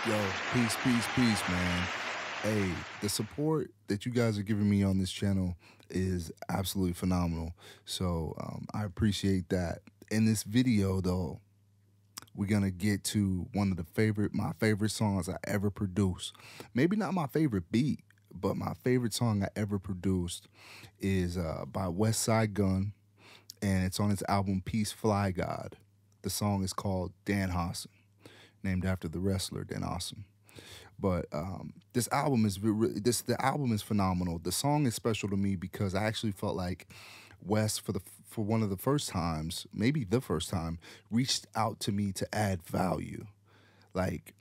Yo, peace, peace, peace, man. Hey, the support that you guys are giving me on this channel is absolutely phenomenal. So I appreciate that. In this video, though, we're gonna get to one of my favorite songs I ever produced. Maybe not my favorite beat, but my favorite song I ever produced is by WestSide Gunn, and it's on his album Peace Fly God. The song is called Danhausen, named after the wrestler Danhausen. But the album is phenomenal. The song is special to me because I actually felt like Wes for one of the first times, maybe the first time, reached out to me to add value. Like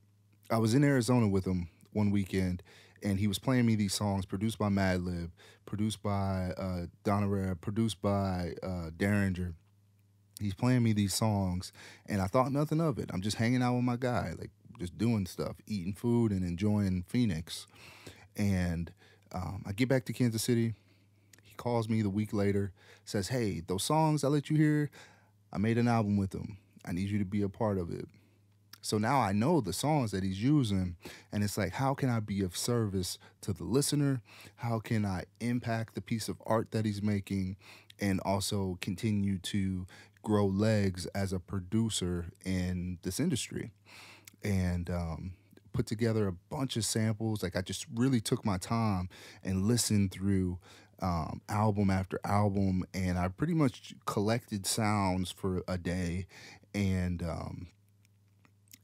I was in Arizona with him one weekend, and he was playing me these songs produced by Madlib, produced by Donner, produced by Derringer. He's playing me these songs, and I thought nothing of it. I'm just hanging out with my guy, like just doing stuff, eating food and enjoying Phoenix. And I get back to Kansas City. He calls me the week later, says, "Hey, those songs I let you hear, I made an album with them. I need you to be a part of it." So now I know the songs that he's using, and it's like, how can I be of service to the listener? How can I impact the piece of art that he's making, and also continue to grow legs as a producer in this industry? And put together a bunch of samples. Like I just really took my time and listened through album after album, and I pretty much collected sounds for a day, and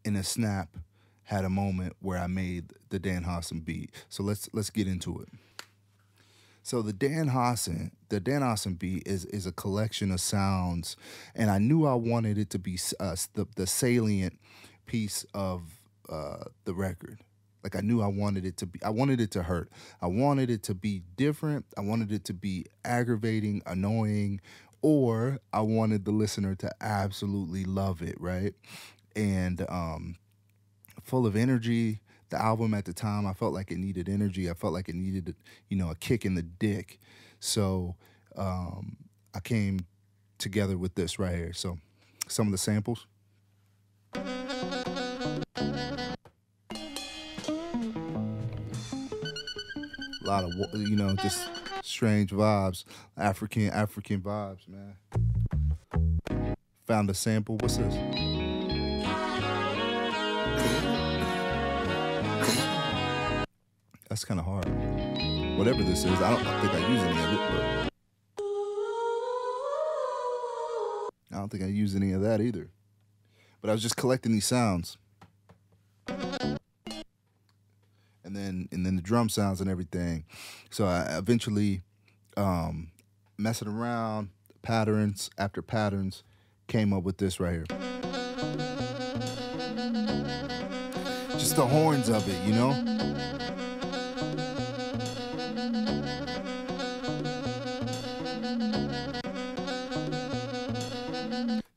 in a snap had a moment where I made the Danhausen beat. So let's get into it. So the Danhausen beat is a collection of sounds, and I knew I wanted it to be the salient piece of the record. Like I knew I wanted it to hurt. I wanted it to be different. I wanted it to be aggravating, annoying, or I wanted the listener to absolutely love it, right? And full of energy. The album at the time, I felt like it needed energy. I felt like it needed, a kick in the dick. So I came together with this right here. So some of the samples. A lot of, just strange vibes, African vibes, man. Found a sample. What's this? That's kind of hard. Whatever this is, I don't think I use any of it, but I don't think I use any of that either. But I was just collecting these sounds. And then the drum sounds and everything. So I eventually, messing around, patterns after patterns, came up with this right here. Just the horns of it, You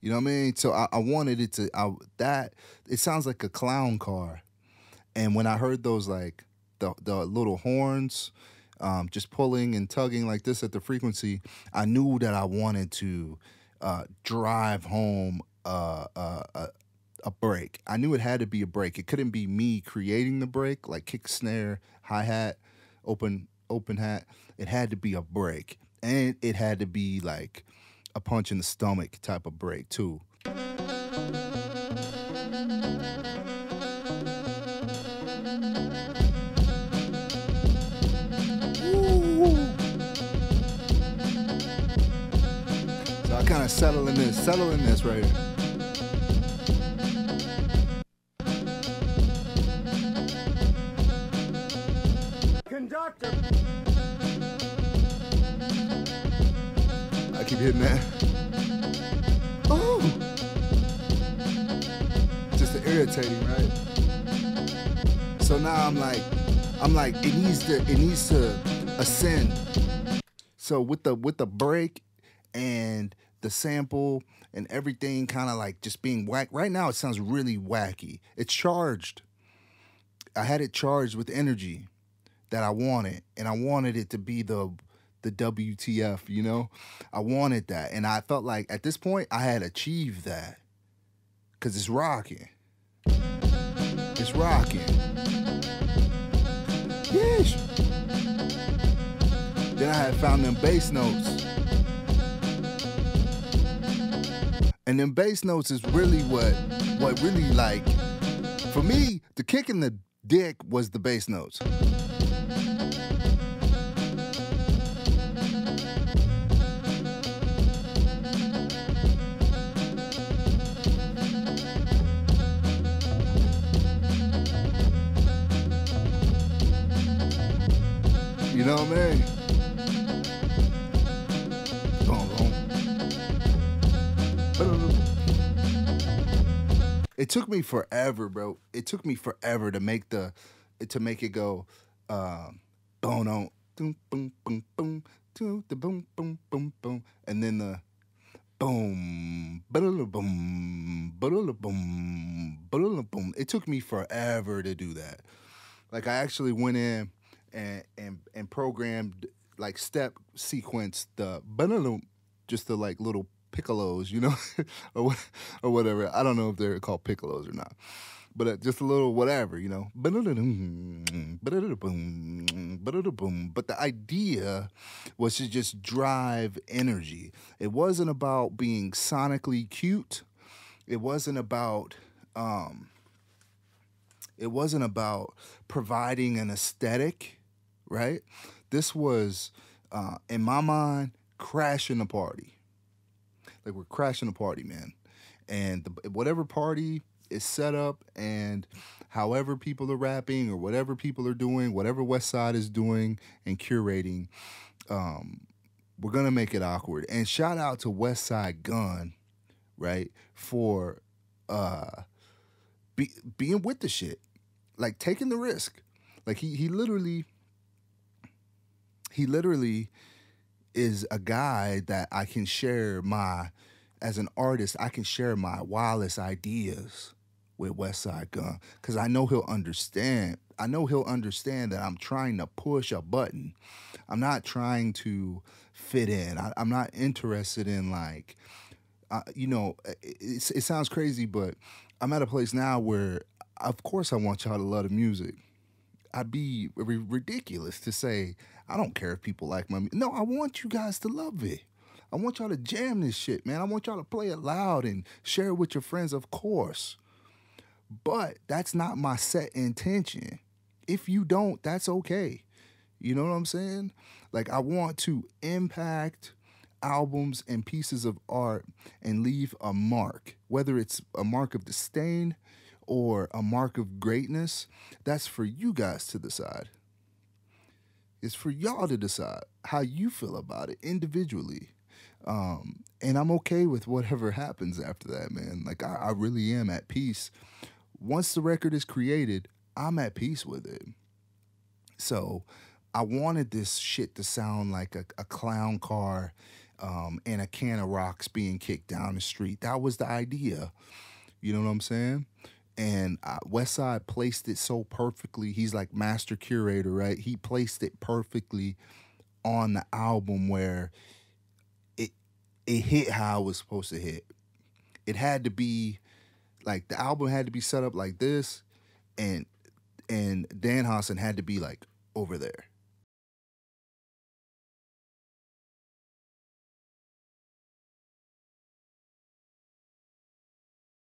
know what I mean? So I wanted it to, it sounds like a clown car. And when I heard those, like, the little horns just pulling and tugging like this at the frequency, I knew that I wanted to drive home a break. I knew it had to be a break. It couldn't be me creating the break, like kick, snare, hi-hat, open hat. It had to be a break. And it had to be like a punch in the stomach type of break too. So I kind of settle in this right here. Conductor. I keep hitting that. Oh, just irritating, right? So now I'm like, it needs to ascend. So with the break and the sample and everything kind of like just being whack. Right now it sounds really wacky. It's charged. I had it charged with energy that I wanted, and I wanted it to be the WTF, I wanted that, and I felt like at this point I had achieved that because it's rocking. It's It's rocking. Yeesh. Then I had found them bass notes. And them bass notes is really what really like, for me, the kick in the dick was the bass notes. You know what I mean? It took me forever, bro. It took me forever to make it go boom boom boom boom boom boom to the boom boom boom boom, and then the boom boom boom boom boom. It took me forever to do that. Like I actually went in and programmed, like step sequence the just the like little piccolos, you know, or whatever. I don't know if they're called piccolos or not, but just a little whatever, you know. But the idea was to just drive energy. It wasn't about being sonically cute. It wasn't about providing an aesthetic, right? This was, in my mind, crashing the party. Like we're crashing the party, man. And whatever party is set up and however people are rapping or whatever people are doing, whatever WestSide is doing and curating, we're going to make it awkward. And shout out to WestSide Gunn, right, for being with the shit. Like taking the risk. Like he literally is a guy that I can share as an artist, I can share my wildest ideas with WestSide Gunn because I know he'll understand. I know he'll understand that I'm trying to push a button. I'm not trying to fit in. I'm not interested in like, you know, it sounds crazy, but I'm at a place now where, of course, I want y'all to love the music. I'd be ridiculous to say, I don't care if people like my music. No, I want you guys to love it. I want y'all to jam this shit, man. I want y'all to play it loud and share it with your friends, of course. But that's not my set intention. If you don't, that's okay. You know what I'm saying? Like, I want to impact albums and pieces of art and leave a mark, whether it's a mark of disdain or a mark of greatness. That's for you guys to decide. It's for y'all to decide how you feel about it individually. And I'm okay with whatever happens after that, man. Like, I really am at peace. Once the record is created, I'm at peace with it. So I wanted this shit to sound like a clown car and a can of rocks being kicked down the street. That was the idea. You know what I'm saying? And WestSide placed it so perfectly. He's like master curator, right? He placed it perfectly on the album where it hit how it was supposed to hit. It had to be like, the album had to be set up like this, and Danhausen had to be like over there.